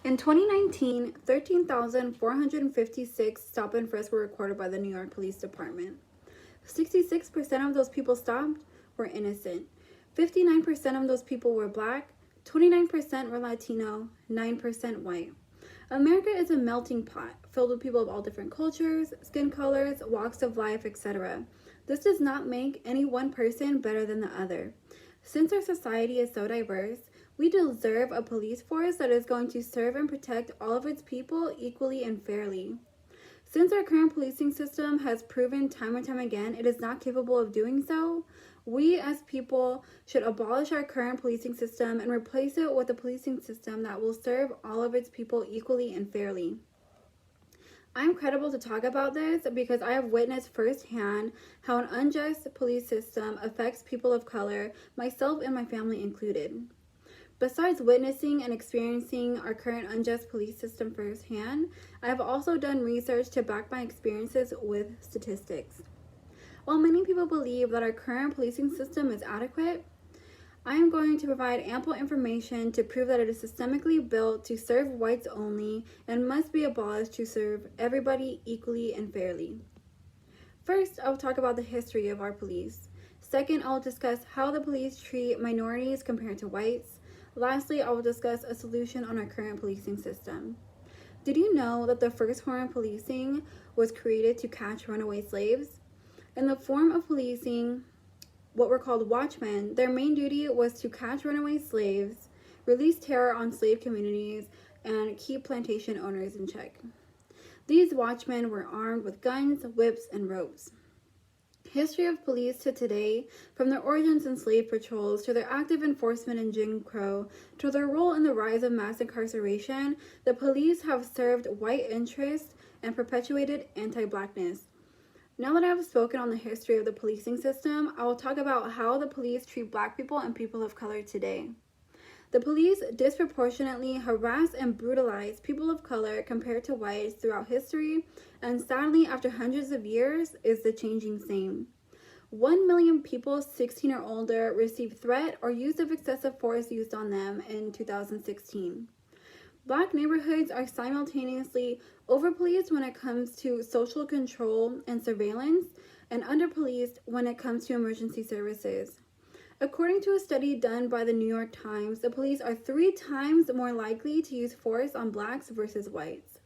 In 2019, 13,456 stop and frisk were recorded by the New York Police Department. 66% of those people stopped were innocent. 59% of those people were black, 29% were Latino, 9% white. America is a melting pot filled with people of all different cultures, skin colors, walks of life, etc. This does not make any one person better than the other. Since our society is so diverse, we deserve a police force that is going to serve and protect all of its people equally and fairly. Since our current policing system has proven time and time again it is not capable of doing so, we as people should abolish our current policing system and replace it with a policing system that will serve all of its people equally and fairly. I'm credible to talk about this because I have witnessed firsthand how an unjust police system affects people of color, myself and my family included. Besides witnessing and experiencing our current unjust police system firsthand, I have also done research to back my experiences with statistics. While many people believe that our current policing system is adequate, I am going to provide ample information to prove that it is systemically built to serve whites only and must be abolished to serve everybody equally and fairly. First, I will talk about the history of our police. Second, I will discuss how the police treat minorities compared to whites. Lastly, I will discuss a solution on our current policing system. Did you know that the first form of policing was created to catch runaway slaves? In the form of policing, what were called watchmen, their main duty was to catch runaway slaves, release terror on slave communities, and keep plantation owners in check. These watchmen were armed with guns, whips, and ropes. History of police to today, from their origins in slave patrols to their active enforcement in Jim Crow to their role in the rise of mass incarceration, the police have served white interests and perpetuated anti-blackness. Now that I have spoken on the history of the policing system, I will talk about how the police treat black people and people of color today. The police disproportionately harass and brutalize people of color compared to whites throughout history, and sadly, after hundreds of years, is the changing same. 1 million people 16 or older received threat or use of excessive force used on them in 2016. Black neighborhoods are simultaneously overpoliced when it comes to social control and surveillance, and underpoliced when it comes to emergency services. According to a study done by the New York Times, the police are 3 times more likely to use force on blacks versus whites.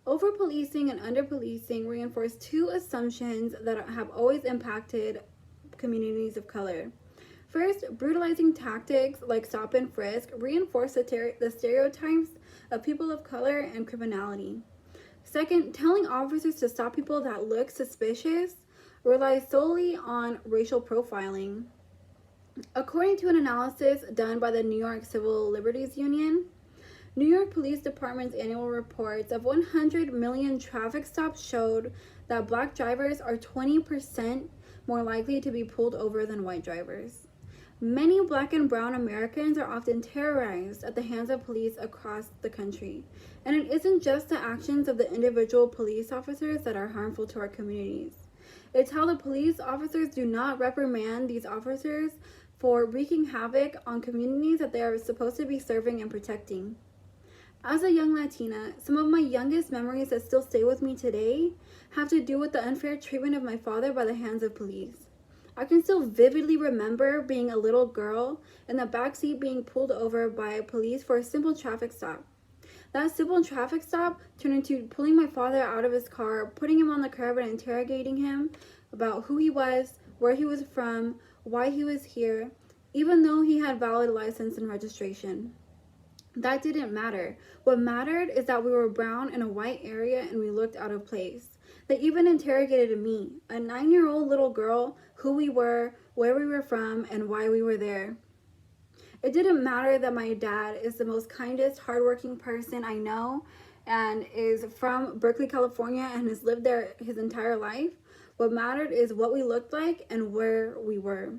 Over-policing and under-policing reinforce 2 assumptions that have always impacted communities of color. First, brutalizing tactics like stop and frisk reinforce the stereotypes of people of color and criminality. Second, telling officers to stop people that look suspicious relies solely on racial profiling. According to an analysis done by the New York Civil Liberties Union, New York Police Department's annual reports of 100 million traffic stops showed that black drivers are 20% more likely to be pulled over than white drivers. Many black and brown Americans are often terrorized at the hands of police across the country. And it isn't just the actions of the individual police officers that are harmful to our communities. It's how the police officers do not reprimand these officers for wreaking havoc on communities that they are supposed to be serving and protecting. As a young Latina, some of my youngest memories that still stay with me today have to do with the unfair treatment of my father by the hands of police. I can still vividly remember being a little girl in the backseat being pulled over by police for a simple traffic stop. That simple traffic stop turned into pulling my father out of his car, putting him on the curb and interrogating him about who he was, where he was from, why he was here, even though he had valid license and registration. That didn't matter. What mattered is that we were brown in a white area and we looked out of place. They even interrogated me, a 9-year-old little girl, who we were, where we were from, and why we were there. It didn't matter that my dad is the most kindest, hardworking person I know and is from Berkeley, California, and has lived there his entire life. What mattered is what we looked like and where we were.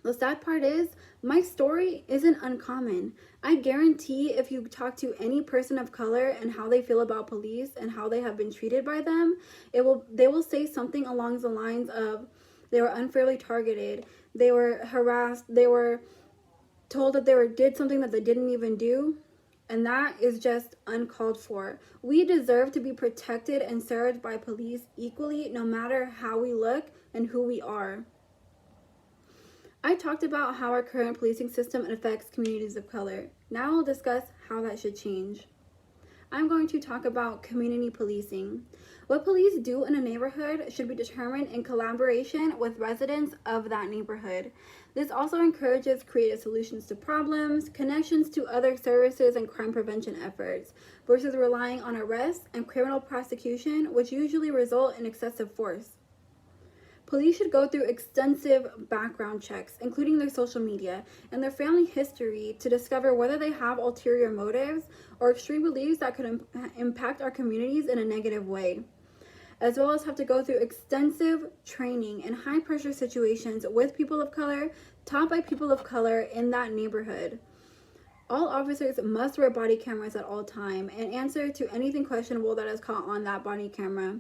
The sad part is, my story isn't uncommon. I guarantee if you talk to any person of color and how they feel about police and how they have been treated by them, they will say something along the lines of they were unfairly targeted, they were harassed, they were told that did something that they didn't even do. and that is just uncalled for. We deserve to be protected and served by police equally, no matter how we look and who we are. I talked about how our current policing system affects communities of color. Now I'll discuss how that should change. I'm going to talk about community policing. What police do in a neighborhood should be determined in collaboration with residents of that neighborhood. This also encourages creative solutions to problems, connections to other services, and crime prevention efforts, versus relying on arrests and criminal prosecution, which usually result in excessive force. Police should go through extensive background checks, including their social media and their family history, to discover whether they have ulterior motives or extreme beliefs that could impact our communities in a negative way, as well as have to go through extensive training in high-pressure situations with people of color, taught by people of color in that neighborhood. All officers must wear body cameras at all times and answer to anything questionable that is caught on that body camera.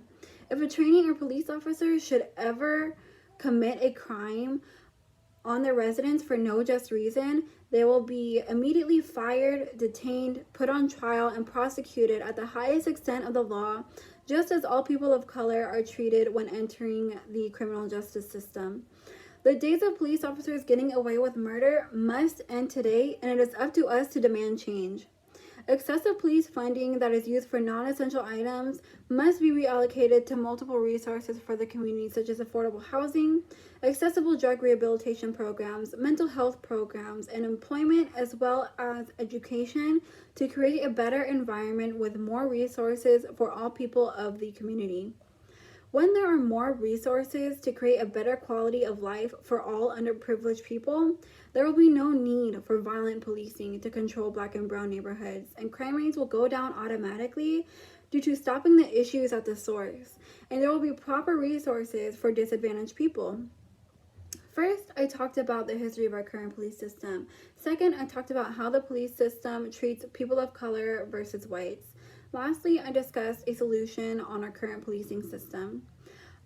If a training or police officer should ever commit a crime on their residents for no just reason, they will be immediately fired, detained, put on trial, and prosecuted at the highest extent of the law, just as all people of color are treated when entering the criminal justice system. The days of police officers getting away with murder must end today, and it is up to us to demand change. Excessive police funding that is used for non-essential items must be reallocated to multiple resources for the community, such as affordable housing, accessible drug rehabilitation programs, mental health programs, and employment, as well as education, to create a better environment with more resources for all people of the community. When there are more resources to create a better quality of life for all underprivileged people, there will be no need for violent policing to control Black and brown neighborhoods, and crime rates will go down automatically due to stopping the issues at the source, and there will be proper resources for disadvantaged people. First, I talked about the history of our current police system. Second, I talked about how the police system treats people of color versus whites. Lastly, I discussed a solution on our current policing system.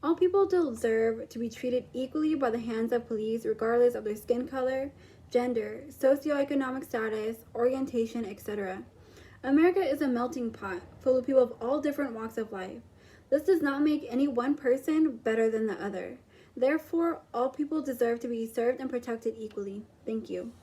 All people deserve to be treated equally by the hands of police, regardless of their skin color, gender, socioeconomic status, orientation, etc. America is a melting pot full of people of all different walks of life. This does not make any one person better than the other. Therefore, all people deserve to be served and protected equally. Thank you.